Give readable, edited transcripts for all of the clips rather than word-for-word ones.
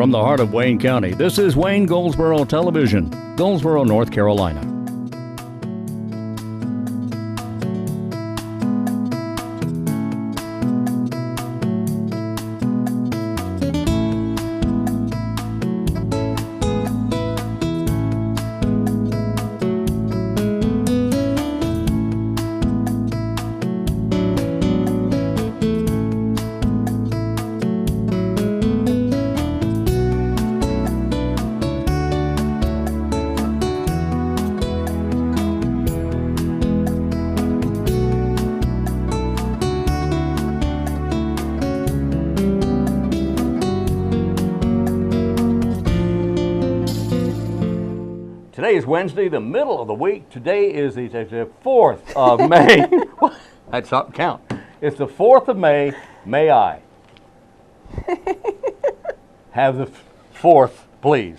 From the heart of Wayne County, this is Wayne Goldsboro Television, Goldsboro, North Carolina. Today is Wednesday, the middle of the week. Today is the 4th of May. That's up, count. It's the 4th of May. May I have the 4th, please,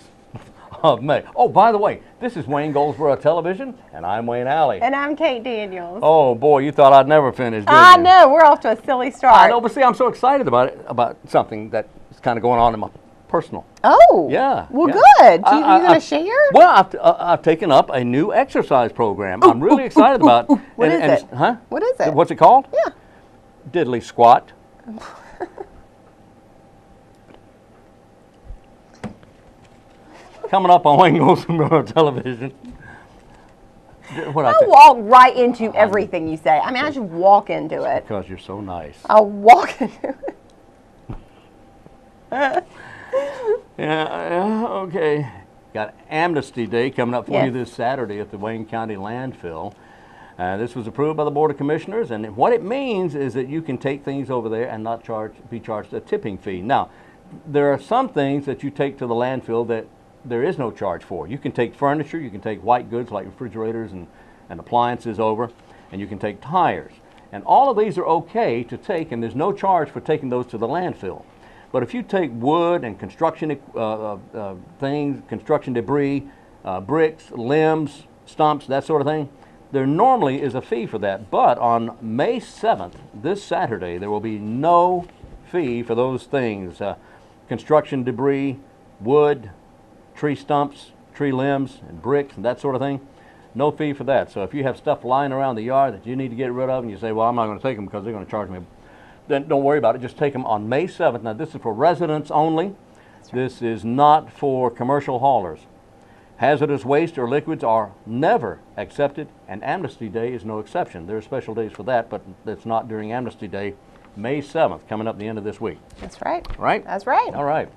of May. Oh, by the way, this is Wayne Goldsboro Television, and I'm Wayne Alley. And I'm Kate Daniels. Oh, boy, you thought I'd never finish, didn't I you? know, we're off to a silly start. I know, but see, I'm so excited about it, about something that's kind of going on in my personal. Oh. Yeah. Well, yeah. good. You going to share? Well, I've taken up a new exercise program. I'm really excited about. What is it? Huh? What is it? What's it called? Yeah. Diddly squat. Coming up on Wayne Goldsboro Television. What I'll walk right into everything you say. I mean, I should walk into it. Because you're so nice. I'll walk into it. Yeah, okay. Got Amnesty Day coming up for Yes. you this Saturday at the Wayne County landfill. This was approved by the Board of Commissioners, and what it means is that you can take things over there and not be charged a tipping fee. Now, there are some things that you take to the landfill that there is no charge for. You can take furniture, you can take white goods like refrigerators and appliances over, and you can take tires. And all of these are okay to take, and there's no charge for taking those to the landfill. But if you take wood and construction things, construction debris, bricks, limbs, stumps, that sort of thing, there normally is a fee for that. But on May 7th, this Saturday, there will be no fee for those things. Construction debris, wood, tree stumps, tree limbs, and bricks, and that sort of thing. No fee for that. So if you have stuff lying around the yard that you need to get rid of, and you say, well, I'm not going to take them because they're going to charge me, then don't worry about it. Just take them on May 7th. Now, this is for residents only. Right. This is not for commercial haulers. Hazardous waste or liquids are never accepted, and Amnesty Day is no exception. There are special days for that, but it's not during Amnesty Day. May 7th, coming up the end of this week. That's right. Right? That's right. All right.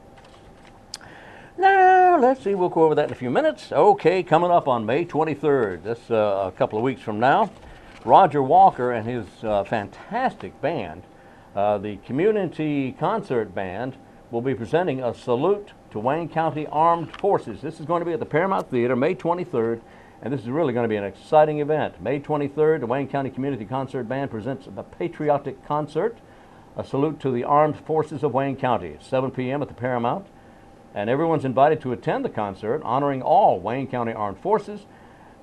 Now, let's see. We'll go over that in a few minutes. Okay, coming up on May 23rd. That's a couple of weeks from now. Roger Walker and his fantastic band, the Community Concert Band, will be presenting a salute to Wayne County Armed Forces. This is going to be at the Paramount Theater, May 23rd, and this is really going to be an exciting event. May 23rd, the Wayne County Community Concert Band presents a patriotic concert, a salute to the Armed Forces of Wayne County. It's 7 p.m. at the Paramount, and everyone's invited to attend the concert, honoring all Wayne County Armed Forces.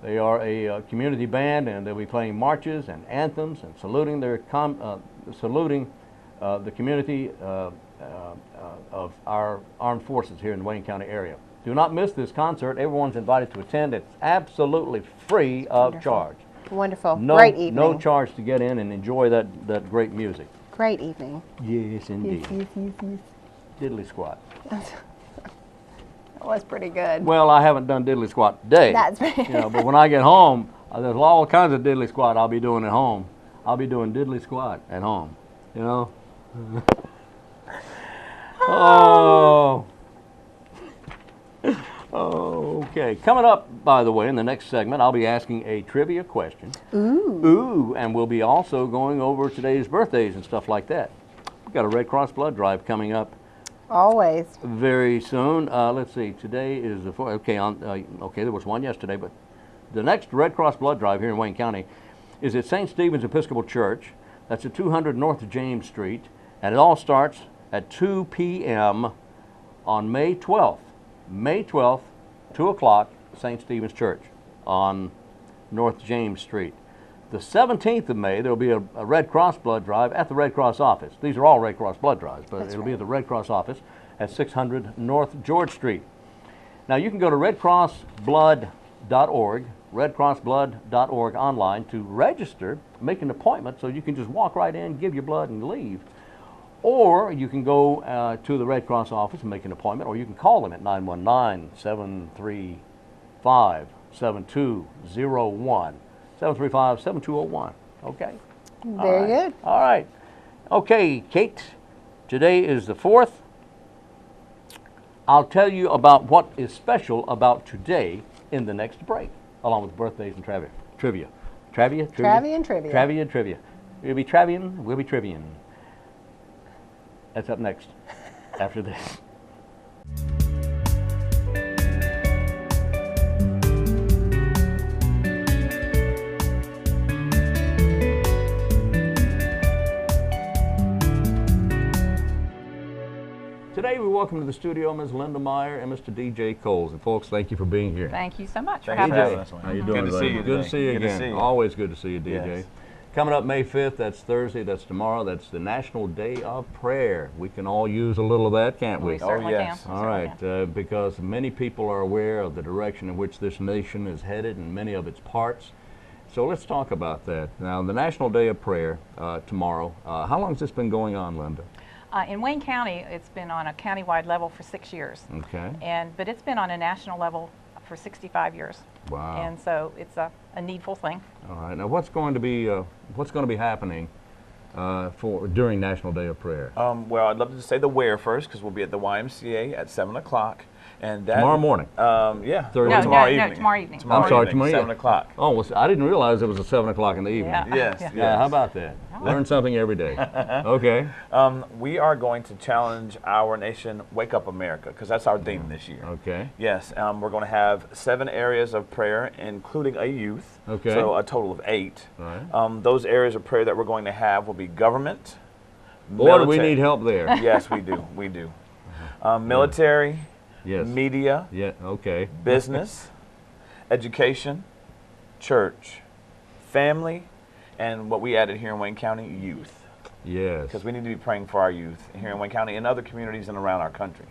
They are a community band, and they'll be playing marches and anthems and saluting the community of our armed forces here in the Wayne County area. Do not miss this concert. Everyone's invited to attend. It's absolutely free of charge. Wonderful. No, great evening. No charge to get in and enjoy that great music. Great evening. Yes, indeed. Yes. Diddly squat. That was pretty good. Well, I haven't done diddly squat today. That's right. But when I get home, there's all kinds of diddly squat I'll be doing at home. I'll be doing diddly squat at home. Oh. Okay. Coming up, by the way, in the next segment, I'll be asking a trivia question. Ooh. And we'll be also going over today's birthdays and stuff like that. We've got a Red Cross blood drive coming up. Always. Very soon. Let's see. Today is the 4th. Okay. Okay. There was one yesterday, but the next Red Cross blood drive here in Wayne County is at St. Stephen's Episcopal Church. That's at 200 North James Street, and it all starts at 2 p.m. on May 12th. May 12th, 2 o'clock, St. Stephen's Church on North James Street. The 17th of May, there will be a Red Cross blood drive at the Red Cross office. These are all Red Cross blood drives, but it'll be at the Red Cross office. at 600 North George Street. Now you can go to redcrossblood.org, redcrossblood.org online to register, make an appointment so you can just walk right in, give your blood and leave. Or you can go to the Red Cross office and make an appointment, or you can call them at 919-735-7201. 735-7201. Okay? Very good. All right. Okay, Kate, today is the 4th. I'll tell you about what is special about today in the next break, along with birthdays and trivia. Trivia and trivia. We'll be travian, we'll be trivian. That's up next, after this. Today we welcome to the studio Ms. Linda Meyer and Mr. DJ Coles. And folks, thank you for being here. Thank you so much for Thank you having for us. having us. How you doing? Good to see you. Good to see you Good to again. see you. Always good to see you, DJ. Yes. Coming up May 5th, that's Thursday, that's tomorrow, that's the National Day of Prayer. We can all use a little of that, can't we? We certainly yes. can. All right, because many people are aware of the direction in which this nation is headed and many of its parts. So let's talk about that. Now, the National Day of Prayer tomorrow. How long has this been going on, Linda? In Wayne County, it's been on a countywide level for 6 years. Okay. But it's been on a national level for 65 years. Wow. And so it's a needful thing. All right. Now, what's going to be happening during National Day of Prayer? Well, I'd love to say the where first, because we'll be at the YMCA at 7 o'clock. And that, Tomorrow morning? Yeah. Thursday? No, tomorrow no, evening. tomorrow evening. I'm sorry, tomorrow 7 o'clock. Oh, well, I didn't realize it was at 7 o'clock in the evening. Yeah. Yes, Yeah. Yeah, yes. how about that? Learn something every day. Okay. We are going to challenge our nation, Wake Up America, because that's our theme this year. Okay. Yes, we're going to have 7 areas of prayer, including a youth. Okay. So a total of 8. All right. Those areas of prayer that we're going to have will be government. Boy, do we military- need help there. Yes, we do. We do. Military, Yes. media, Yeah, okay. business, education, church, family, and what we added here in Wayne County, youth. Yes. Because we need to be praying for our youth here in Wayne County and other communities and around our country.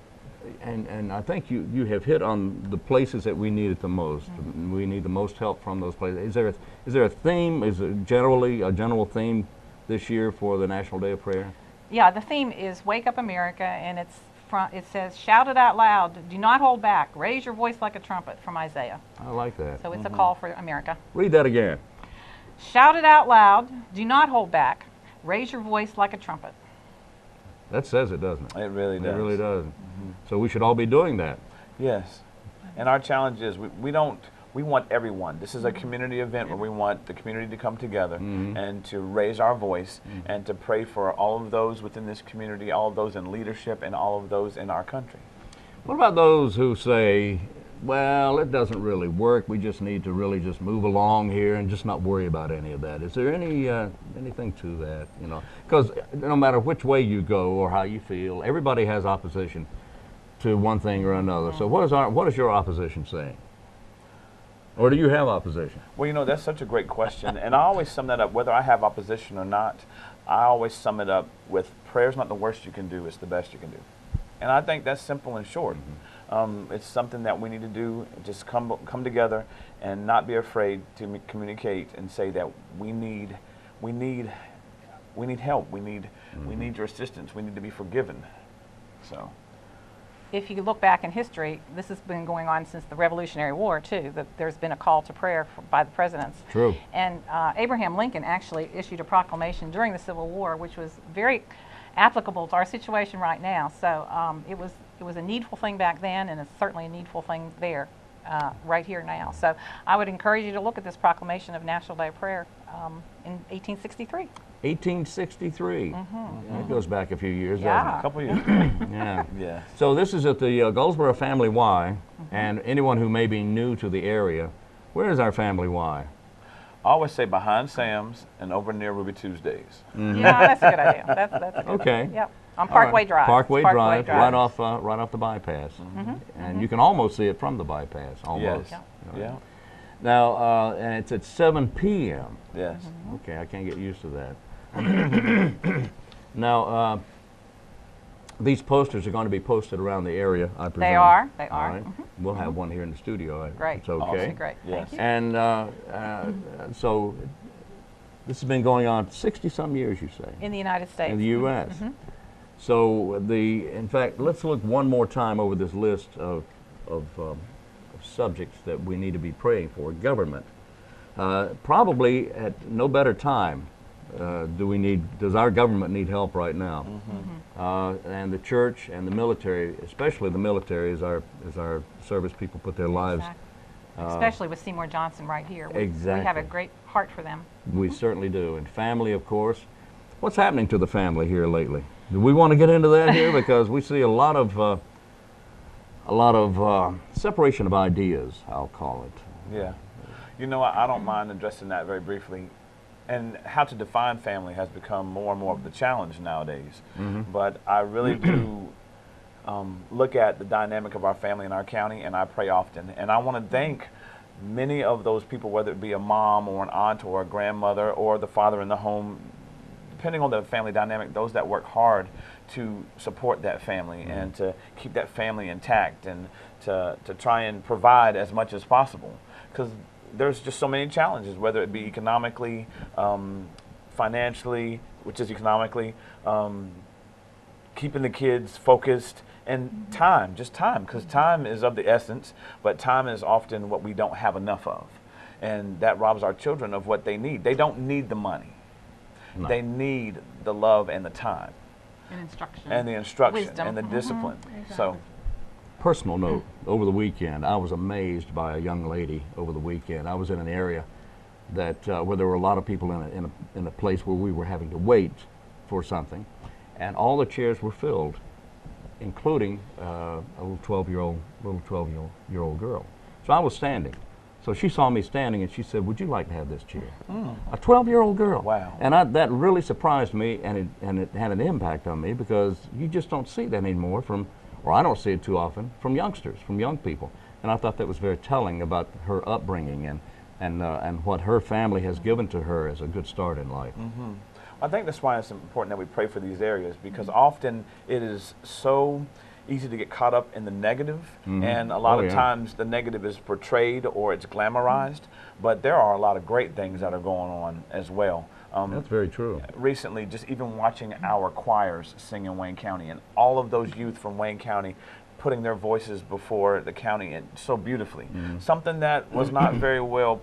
And I think you have hit on the places that we need it the most. We need the most help from those places. Is there a theme? Is it generally a general theme this year for the National Day of Prayer? Yeah, the theme is Wake Up America, and it says, shout it out loud, do not hold back, raise your voice like a trumpet, from Isaiah. I like that. So it's a call for America. Read that again. Shout it out loud, do not hold back, raise your voice like a trumpet. That says it, doesn't it? It really does. It really does. So we should all be doing that. Yes. And our challenge is we want everyone. This is a community event where we want the community to come together and to raise our voice and to pray for all of those within this community, all of those in leadership, and all of those in our country. What about those who say, well, it doesn't really work, we just need to really just move along here and just not worry about any of that? Is there anything to that, you know? Because no matter which way you go or how you feel, everybody has opposition to one thing or another. So what is your opposition saying? Or do you have opposition? Well, you know, that's such a great question. And I always sum that up, whether I have opposition or not, I always sum it up with prayer's not the worst you can do, it's the best you can do. And I think that's simple and short. It's something that we need to do, just come together and not be afraid to communicate and say that we need help, we need your assistance, we need to be forgiven. So. If you look back in history, this has been going on since the Revolutionary War, too, that there's been a call to prayer by the presidents. True. And Abraham Lincoln actually issued a proclamation during the Civil War, which was very applicable to our situation right now. So it was a needful thing back then, and it's certainly a needful thing there, right here now. So I would encourage you to look at this proclamation of National Day of Prayer in 1863. 1863. That goes back a few years, Yeah. A couple years. doesn't it? Yeah. Yeah. So this is at the Goldsboro Family Y, and anyone who may be new to the area, where is our Family Y? I always say behind Sam's and over near Ruby Tuesdays. Yeah, that's a good idea. That's a good Okay. idea. Yep. On Parkway Drive. Parkway It's Drive, right off the bypass, and you can almost see it from the bypass, almost. Yes. Yeah. Yeah. Now, and it's at 7 p.m. Yes. Okay, I can't get used to that. Now, These posters are going to be posted around the area, I presume. They are. They All are. right. We'll have one here in the studio. Great. It's okay. Awesome. Great. Yes. Thank you. And so this has been going on 60-some years, you say? In the United States. In the U.S. So in fact, let's look one more time over this list of subjects that we need to be praying for. Government. Probably at no better time does our government need help right now. And the church and the military, especially the military, as our service people put their lives. Exactly. Especially with Seymour Johnson right here. We Exactly. have a great heart for them. We certainly do. And family, of course. What's happening to the family here lately? Do we want to get into that here? Because we see a lot of separation of ideas, I'll call it. Yeah. You know, I don't mind addressing that very briefly. And how to define family has become more and more of the challenge nowadays. But I really do look at the dynamic of our family in our county, and I pray often. And I want to thank many of those people, whether it be a mom or an aunt or a grandmother or the father in the home, depending on the family dynamic, those that work hard to support that family and to keep that family intact and to try and provide as much as possible. Because there's just so many challenges, whether it be economically, financially, which is economically, keeping the kids focused, and time, just time, because time is of the essence, but time is often what we don't have enough of. And that robs our children of what they need. They don't need the money. No. They need the love and the time. And instruction. And the instruction Wisdom. and the discipline. Exactly. So, Personal note, over the weekend, I was amazed by a young lady over the weekend. I was in an area that where there were a lot of people in a place where we were having to wait for something, and all the chairs were filled, including a little 12-year-old girl. So I was standing. So she saw me standing and she said, "Would you like to have this chair?" A 12-year-old girl. Wow. And that really surprised me, and it had an impact on me, because you just don't see that anymore or I don't see it too often, from youngsters, from young people. And I thought that was very telling about her upbringing and what her family has given to her as a good start in life. I think that's why it's important that we pray for these areas, because often it is so easy to get caught up in the negative, and a lot of times the negative is portrayed or it's glamorized, but there are a lot of great things that are going on as well. That's very true. Recently, just even watching our choirs sing in Wayne County, and all of those youth from Wayne County putting their voices before the county and so beautifully. Something that was not very well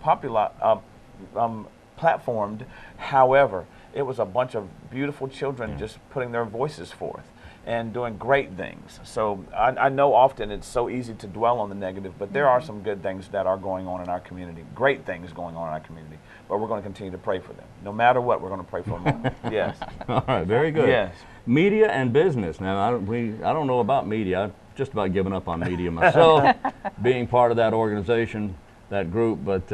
platformed. However, it was a bunch of beautiful children just putting their voices forth and doing great things. So I know often it's so easy to dwell on the negative, but there are some good things that are going on in our community, great things going on in our community. But we're going to continue to pray for them. No matter what, we're going to pray for them. Yes. All right, very good. Yes. Media and business. Now, I don't know about media. I've just about given up on media myself, being part of that organization, that group. But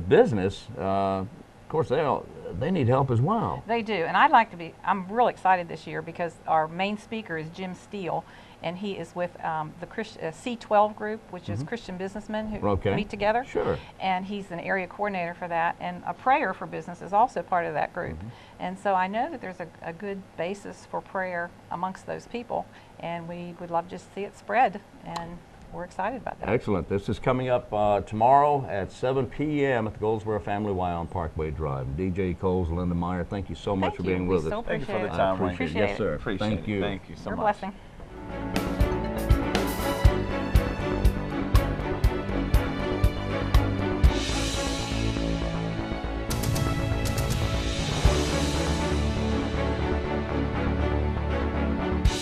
business, of course, they need help as well. They do, and I'm real excited this year because our main speaker is Jim Steele, and he is with the C12 group, which is Christian businessmen who meet together. Sure. And he's an area coordinator for that, and a prayer for business is also part of that group. And so I know that there's a good basis for prayer amongst those people, and we would love to just see it spread, and we're excited about that. Excellent. This is coming up tomorrow at 7 p.m. at the Goldsboro Family Y on Parkway Drive. DJ Coles, Linda Meyer, thank you so much for being with us. So Thank you for the appreciate it. time, Wayne. Appreciate it. Yes, sir. Appreciate Thank it. you. Thank you so Your much. blessing.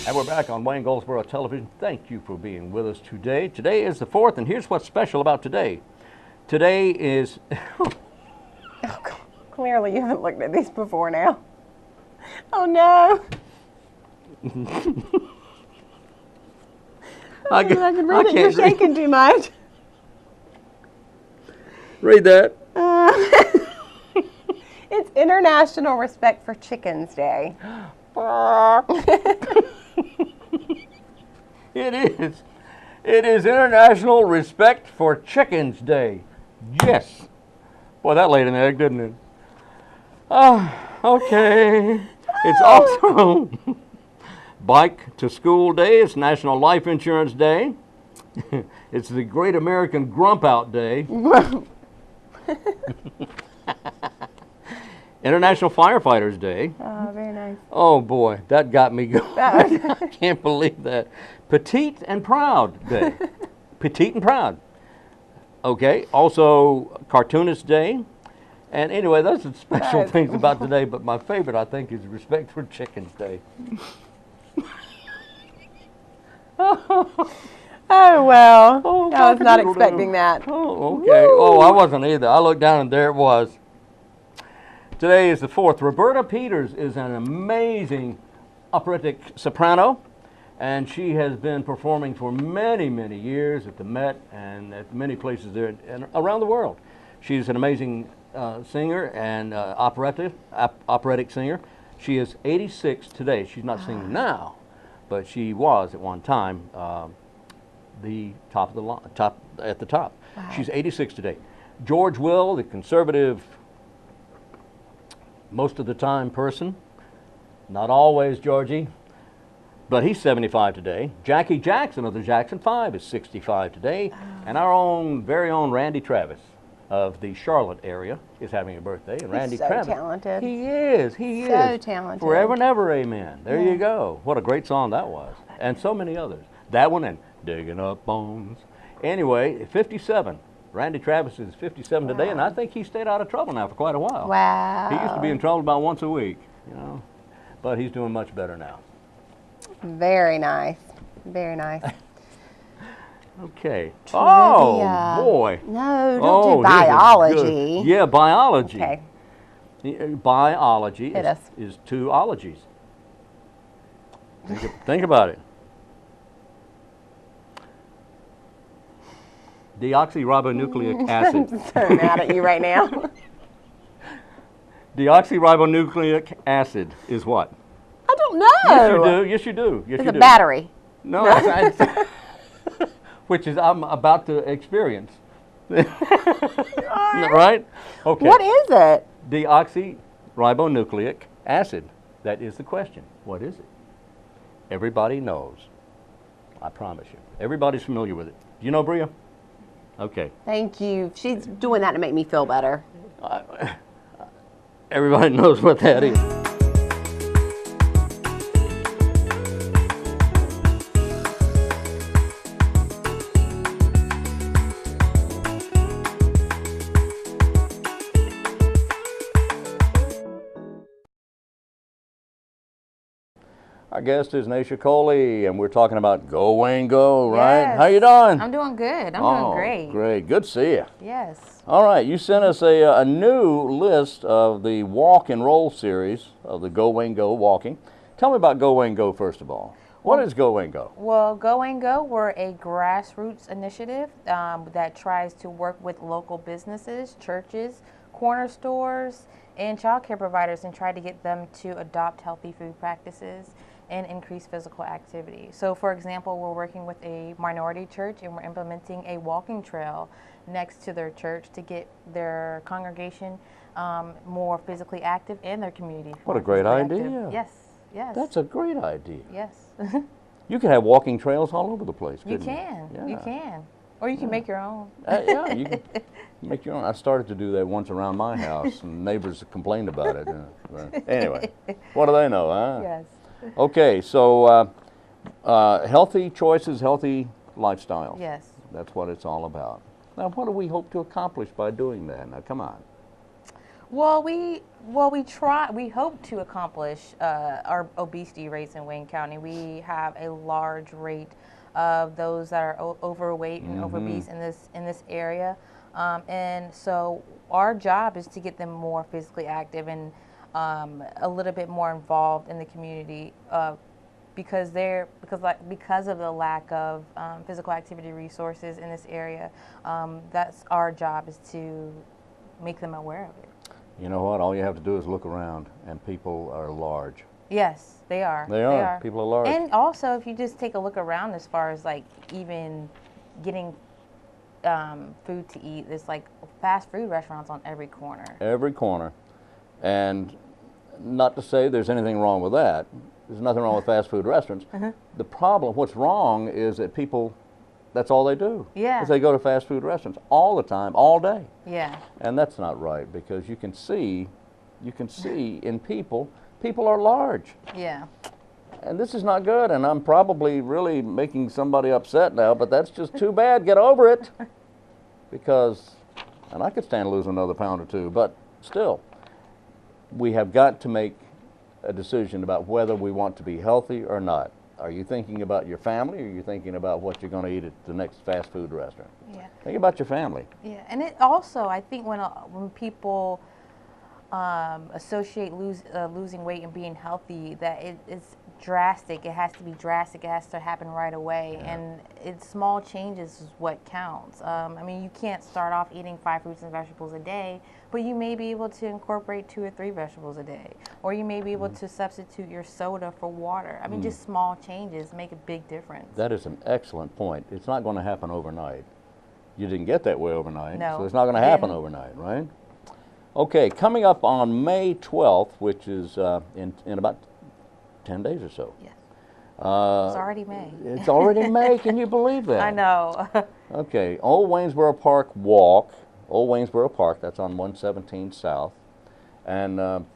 And we're back on Wayne Goldsboro Television. Thank you for being with us today. Today is the 4th, and here's what's special about today. Today is... Clearly you haven't looked at these before now. Oh no. I can read it. You're shaking too much. Read that. It's International Respect for Chickens Day. It is. It is International Respect for Chickens Day. Yes. Boy, that laid an egg, didn't it? Oh, okay. It's also Bike to School Day. It's National Life Insurance Day. It's the Great American Grump Out Day. International Firefighters Day. Oh, very nice. Oh boy, that got me going. I can't believe that. Petite and Proud Day. Petite and Proud. Okay, also Cartoonist Day. And anyway, those are special things about today, but my favorite, I think, is Respect for Chickens Day. Oh, well. Oh, I was not cock-a-doodle-doo. expecting that. Oh, okay. Oh, I wasn't either. I looked down and there it was. Today is the 4th. Roberta Peters is an amazing operatic soprano, and she has been performing for many, many years at the Met and at many places there and around the world. She's an amazing singer and operatic singer. She is 86 today. She's not singing now, but she was at one time the top of the line, at the top. Wow. She's 86 today. George Will, the conservative, most of the time person, not always Georgie, but he's 75 today. Jackie Jackson of the Jackson 5 is 65 today, and our very own Randy Travis of the Charlotte area is having a birthday. And Randy so Travis, talented. he is, he is. So talented. Forever and ever, amen. There Yeah. you go. What a great song that was, and so many others. That one and Digging Up Bones. Anyway, 57. Randy Travis is 57 today, and I think he stayed out of trouble now for quite a while. Wow. He used to be in trouble about once a week, you know, but he's doing much better now. Very nice. Very nice. Okay. Trivia. Oh, boy. No, don't Oh, do this is biology. good. Yeah, biology. Okay. Biology Hit us. is two ologies. Think about it. Deoxyribonucleic acid. I'm so mad at you right now. Deoxyribonucleic acid is what? I don't know. Yes, you do. Yes, you do. Yes, It's you a do. battery. No, which is I'm about to experience. Right? Okay. What is it? Deoxyribonucleic acid. That is the question. What is it? Everybody knows. I promise you. Everybody's familiar with it. Do you know, Bria? Okay. Thank you. She's doing that to make me feel better. Everybody knows what that is. Our guest is Naisha Coley, and we're talking about Go Wayne Go, right? Yes. How you doing? I'm doing good. I'm Oh, doing great. Great. Good to see you. Yes. All right, you sent us a new list of the walk and roll series of the Go Wayne Go walking. Tell me about Go Wayne Go first of all. What is Go Wayne Go? Well, GOWAYNEGO, we're a grassroots initiative that tries to work with local businesses, churches, corner stores, and child care providers and try to get them to adopt healthy food practices and increase physical activity. So, for example, we're working with a minority church and we're implementing a walking trail next to their church to get their congregation more physically active and their community. What a more great physically idea. active. Yes, yes. That's a great idea. Yes. You can have walking trails all over the place. You couldn't can. Yeah. You can. Or you can make your own. Yeah, you can make your own. I started to do that once around my house, and neighbors complained about it. But anyway, what do they know, huh? Yes. Okay, so healthy choices, healthy lifestyles. Yes. That's what it's all about. Now, what do we hope to accomplish by doing that? Now, come on. Well, we hope to accomplish our obesity rates in Wayne County. We have a large rate of those that are overweight and obese in this area, and so our job is to get them more physically active and a little bit more involved in the community because of the lack of physical activity resources in this area. That's our job, is to make them aware of it. You know what? All you have to do is look around, and people are large. Yes, they are. They are. People are large. And also, if you just take a look around, as far as like even getting food to eat, there's like fast food restaurants on every corner. Every corner. And not to say there's anything wrong with that, there's nothing wrong with fast food restaurants. The problem, what's wrong, is that people, that's all they do. Yeah. Is they go to fast food restaurants all the time, all day. Yeah. And that's not right, because you can see in people are large. Yeah. And this is not good, and I'm probably really making somebody upset now, but that's just too bad. Get over it. Because, and I could stand losing another pound or two, but still, we have got to make a decision about whether we want to be healthy or not. Are you thinking about your family, or are you thinking about what you're going to eat at the next fast food restaurant? Yeah. Think about your family. Yeah, and it also, I think when people associate losing weight and being healthy, that it's drastic. It has to be drastic. It has to happen right away. Yeah. And it's small changes is what counts. I mean, you can't start off eating 5 fruits and vegetables a day, but you may be able to incorporate 2 or 3 vegetables a day, or you may be able to substitute your soda for water. I mean, just small changes make a big difference. That is an excellent point. It's not going to happen overnight. You didn't get that way overnight, No, so it's not going to happen didn't. overnight, right? Okay, coming up on May 12th, which is in about 10 days or so. Yes. It's already May. It's already May. Can you believe that? I know. Okay, Old Waynesboro Park Walk. Old Waynesboro Park, that's on 117 South. And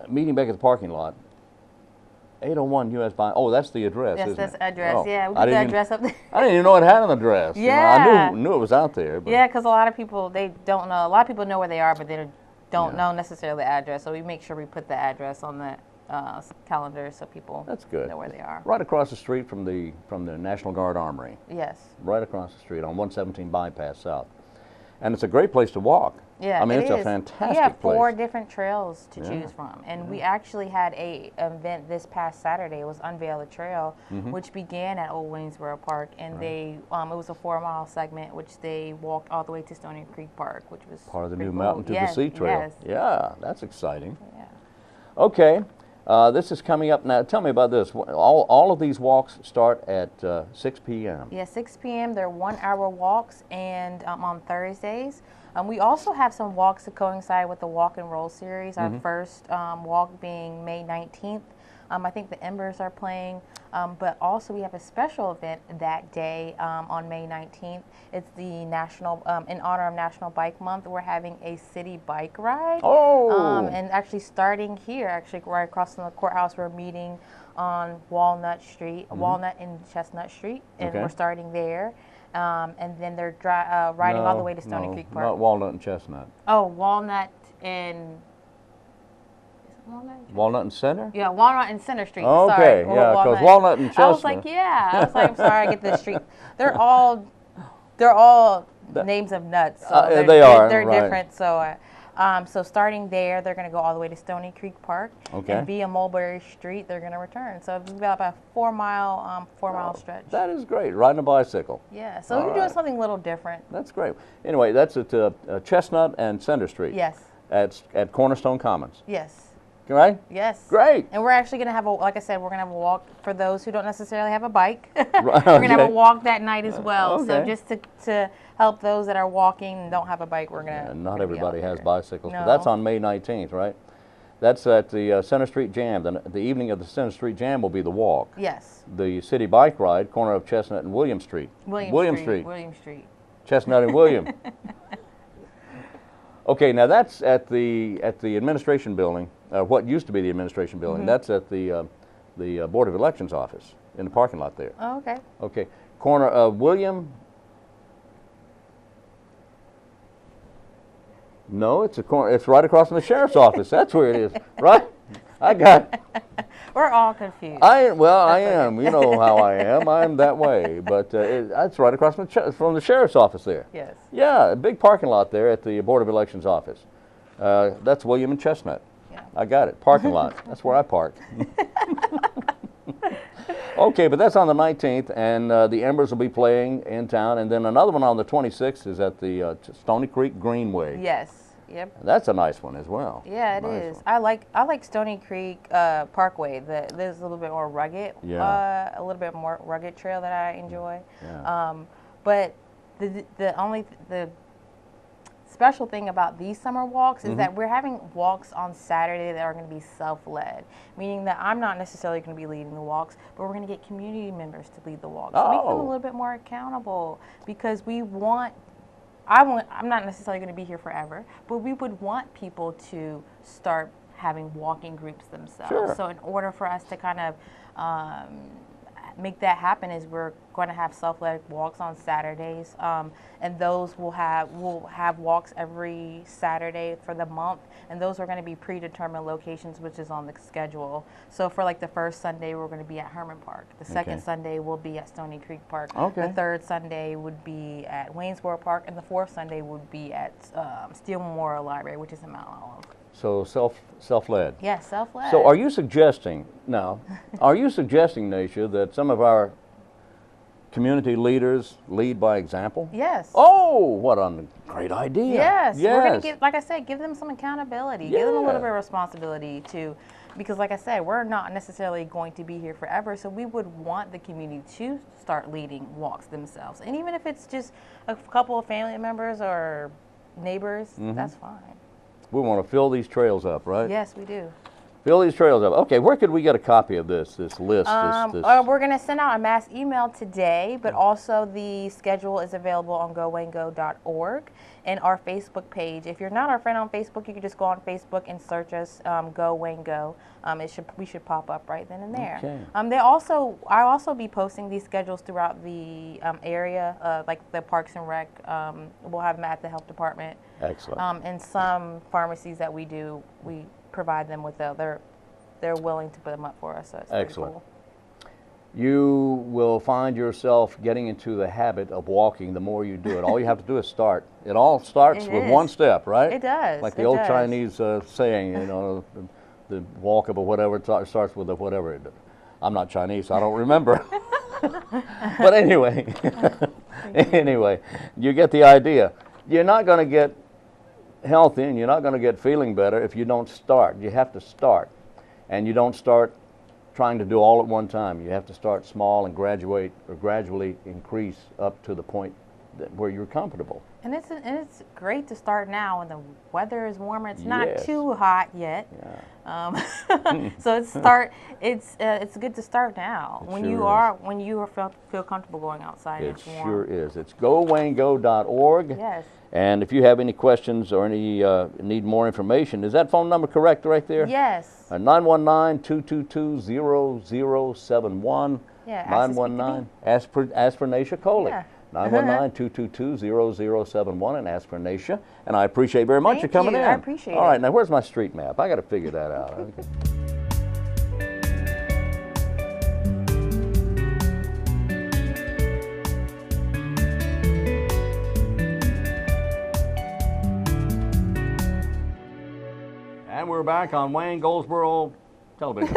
meeting back at the parking lot. 801 US by. Oh, that's the address, Yes, isn't that's it? the address. Oh, Yeah, we I put the didn't address up there. I didn't even know it had an address. You know, Yeah. I knew it was out there. But Yeah, because a lot of people, they don't know. A lot of people know where they are, but they don't Yeah. know necessarily the address. So we make sure we put the address on the calendar so people That's good. know where they are. Right across the street from the National Guard Armory. Yes. Right across the street on 117 Bypass South. And it's a great place to walk. Yeah, I mean, it it's a is. fantastic We have place. 4 different trails to Yeah. choose from. And we actually had a event this past Saturday. It was Unveil a Trail, which began at Old Waynesboro Park. And they it was a 4-mile segment, which they walked all the way to Stony Creek Park, which was Part of the pretty new cool. Mountain to Yes, the Sea Trail. Yes. Yeah, that's exciting. Yeah. Okay, this is coming up now. Tell me about this. All of these walks start at 6 p.m. Yeah, 6 p.m. They're 1-hour walks, and on Thursdays. We also have some walks to coincide with the Walk and Roll series. Our first walk being May 19th. I think the Embers are playing, but also we have a special event that day on May 19th. It's the national, in honor of National Bike Month. We're having a city bike ride. Oh! And actually starting here, actually right across from the courthouse, we're meeting on Walnut Street, Walnut and Chestnut Street, and Okay. we're starting there. And then they're riding all the way to Stony Creek Park. Not Walnut and Chestnut. Oh, Walnut and... Is it Walnut? Walnut and Center? Yeah, Walnut and Center Street. Okay, Sorry. yeah, 'cause Walnut and I was Chestnut. like, yeah. I was like, I'm sorry, I get the street. They're all names of nuts. So they are, They're right. different. So, so starting there, they're going to go all the way to Stony Creek Park. Okay. And via Mulberry Street, they're going to return. So it's about a 4-mile stretch. That is great. Riding a bicycle. Yeah. So All we're doing right. something a little different. That's great. Anyway, that's at Chestnut and Center Street. Yes. At Cornerstone Commons. Yes. Right? Yes. Great. And we're actually going to have like I said, we're going to have a walk for those who don't necessarily have a bike. Right, We're going to have a okay. walk that night as well. So Okay. just to help those that are walking and don't have a bike, we're going to. And not everybody has bicycles. But No. that's on May 19th, right? That's at the Center Street Jam. The evening of the Center Street Jam will be the walk. Yes. The city bike ride, corner of Chestnut and William Street. William Street. Chestnut and William. Okay, now that's at the administration building. What used to be the administration building. That's at the Board of Elections office in the parking lot there. Oh, okay. Okay, corner of William. No, it's a corner. It's right across from the sheriff's office. That's where it is, right? I got. We're all confused. I am. You know how I am. I'm that way. But that's right across from the sheriff's office there. Yes. Yeah, a big parking lot there at the Board of Elections office. That's William and Chestnut. Yeah. I got it. Parking lot. That's where I park. Okay, but that's on the 19th, and the Embers will be playing in town, and then another one on the 26th is at the Stony Creek Greenway. Yes. Yep. That's a nice one as well. Yeah, it Nice is. one. I like Stony Creek Parkway. There's a little bit more rugged. Yeah. A little bit more rugged trail that I enjoy. Yeah. But special thing about these summer walks is that we're having walks on Saturday that are going to be self-led, meaning that I'm not necessarily going to be leading the walks, but we're going to get community members to lead the walks. So we become a little bit more accountable because I'm not necessarily going to be here forever, but we would want people to start having walking groups themselves. Sure. So in order for us to kind of make that happen is we're going to have self-led walks on Saturdays, and those we'll have walks every Saturday for the month, and those are going to be predetermined locations, which is on the schedule. So for like the first Sunday, we're going to be at Herman Park. The second Sunday will be at Stony Creek Park. Okay. The third Sunday would be at Waynesboro Park, and the fourth Sunday would be at Steele Memorial Library, which is in Mount Olive. So self-led. Yes, self-led. So are you suggesting, Naisha, that some of our community leaders lead by example? Yes. Oh, what a great idea. Yes. Yes. We're going to give, like I said, give them some accountability. Give them a Yeah. little bit of responsibility too. Because like I said, we're not necessarily going to be here forever, so we would want the community to start leading walks themselves. And even if it's just a couple of family members or neighbors, that's fine. We want to fill these trails up, right? Yes, we do. Fill these trails up. Okay, where could we get a copy of this list? We're going to send out a mass email today, but also the schedule is available on GOWAYNEGO.org and our Facebook page. If you're not our friend on Facebook, you can just go on Facebook and search us, GOWAYNEGO. We should pop up right then and there. Okay. I'll also be posting these schedules throughout the area, like the Parks and Rec. We'll have them at the health department. Excellent. And some pharmacies that we provide them with they're willing to put them up for us. So it's Excellent. cool. You will find yourself getting into the habit of walking the more you do it. All you have to do is start. It all starts with one step, right? It does. Like the old Chinese saying, the walk of a whatever starts with a whatever. I'm not Chinese, so I don't remember. But anyway, you get the idea. You're not going to get healthy and you're not going to get feeling better if you don't start. You have to start. And you don't start trying to do all at one time. You have to start small and gradually increase up to the point where you're comfortable. And it's great to start now when the weather is warmer. It's not Yes. too hot yet. Yeah. So it's good to start now It when sure you feel comfortable going outside. It and it's warm. sure is. It's GOWAYNEGO.org. Yes. And if you have any questions or any need more information, is that phone number correct right there? Yes. 919-222-0071. Yeah, ask to speak to 919. Ask for Naisha Coley. Yeah. 919-222-0071 and ask for Naisha. And I appreciate very much you Thank coming you. in. I appreciate All right, it. now where's my street map? I got to figure that out. Okay. And we're back on Wayne Goldsboro Television.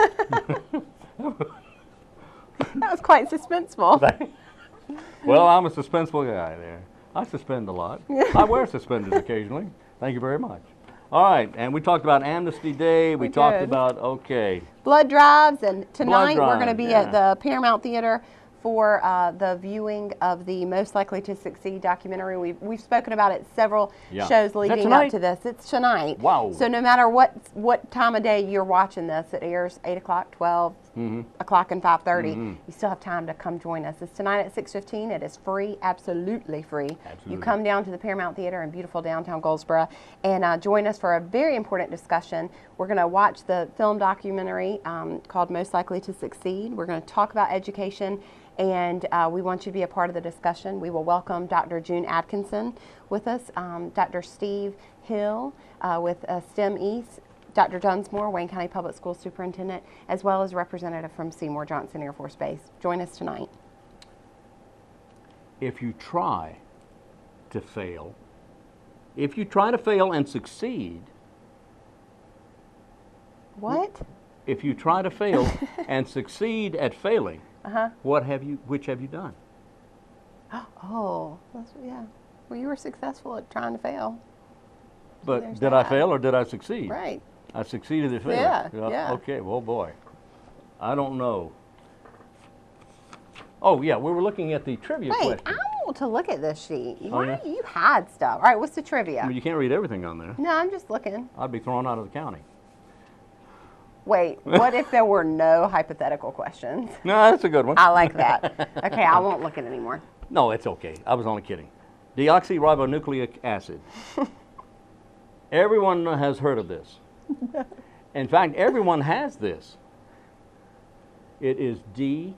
That was quite suspenseful. Well, I'm a suspenseful guy there. I suspend a lot. I wear suspenders occasionally. Thank you very much. All right, and we talked about Amnesty Day. We talked did. about, Blood drives, and tonight we're going to drives, be at the Paramount Theater for the viewing of the Most Likely to Succeed documentary. We've spoken about it several shows leading tonight? up to this. It's tonight. Wow. So no matter what time of day you're watching this, it airs 8 o'clock, 12 o'clock, and 5:30. You still have time to come join us. It's tonight at 6:15. It is free, absolutely free. You come down to the Paramount Theater in beautiful downtown Goldsboro and join us for a very important discussion. We're going to watch the film documentary called Most Likely to Succeed. We're going to talk about education, and we want you to be a part of the discussion. We will welcome Dr. June Atkinson with us, Dr. Steve Hill with STEM East, Dr. Dunsmore, Wayne County Public Schools Superintendent, as well as a representative from Seymour Johnson Air Force Base. Join us tonight. if you try to fail and succeed, What? if you try to fail and succeed at failing, which have you done? Oh, yeah. Well, you were successful at trying to fail. But there's did I that. fail or did I succeed? Right. I succeeded at failing. Yeah. Okay, well, boy. I don't know. Oh, yeah, we were looking at the trivia Wait, question. I able to look at this sheet. Oh, Why yeah? you hide stuff? All right, what's the trivia? I mean, you can't read everything on there. No, I'm just looking. I'd be thrown out of the county. Wait, what if there were no hypothetical questions? No, that's a good one. I like that. Okay, I won't look at it anymore. No, it's okay. I was only kidding. Deoxyribonucleic acid. Everyone has heard of this. In fact, everyone has this. It is DNA.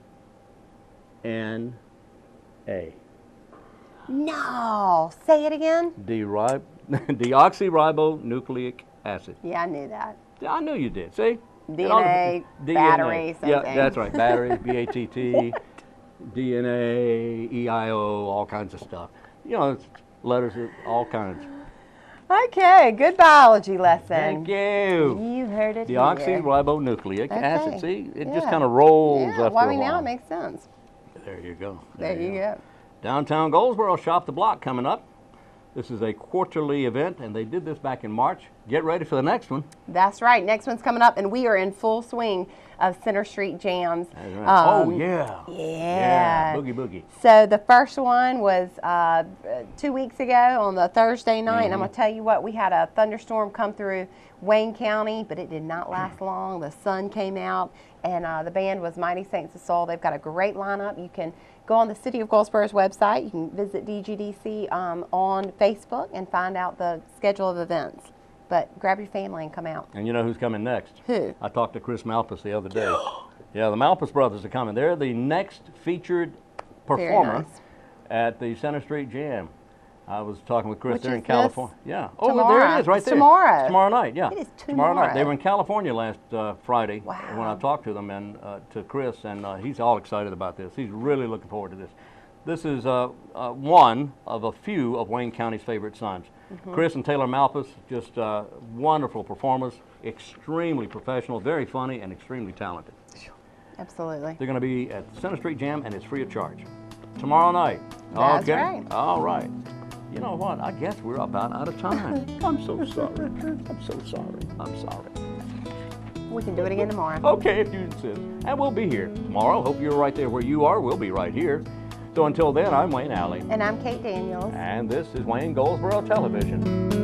No, say it again. Deoxyribonucleic acid. Yeah, I knew that. Yeah, I knew you did. See? DNA, battery, something. Yeah, that's right. Batteries, BATT, DNA, EIO, all kinds of stuff. You know, it's letters, all kinds. Okay, good biology lesson. Thank you. You heard it here. Deoxyribonucleic acid. Okay. See, it Yeah. just kind of rolls Yeah, after well, I a mean, now while. it makes sense. There you go. There you go. Downtown Goldsboro Shop the Block coming up. This is a quarterly event, and they did this back in March. Get ready for the next one. That's right. Next one's coming up, and we are in full swing of Center Street Jams. That's right. Oh, yeah. Yeah. Boogie Boogie. So the first one was 2 weeks ago on the Thursday night, and I'm going to tell you what, we had a thunderstorm come through Wayne County, but it did not last long. The sun came out, and the band was Mighty Saints of Soul. They've got a great lineup. You can go on the City of Goldsboro's website. You can visit DGDC on Facebook and find out the schedule of events. But grab your family and come out. And you know who's coming next? Who? I talked to Chris Malpas the other day. Yeah, the Malpas brothers are coming. They're the next featured performer nice. at the Center Street Jam. I was talking with Chris Which there in is California. Yeah. Oh, tomorrow. there it is, right It's there. tomorrow. It's tomorrow night. Yeah. It is Tomorrow night. They tomorrow. were in California last Friday when I Wow. talked to them and to Chris, and he's all excited about this. He's really looking forward to this. This is one of a few of Wayne County's favorite sons. Chris and Taylor Malpas, just wonderful performers, extremely professional, very funny, and extremely talented. Absolutely. They're going to be at the Center Street Jam, and it's free of charge. Tomorrow night. That's Okay. right. All right. You know what? I guess we're about out of time. I'm so sorry. I'm so sorry. I'm sorry. We can do it again tomorrow. Okay, if you insist. And we'll be here tomorrow. Hope you're right there where you are. We'll be right here. So until then, I'm Wayne Alley. And I'm Kate Daniels. And this is Wayne Goldsboro Television.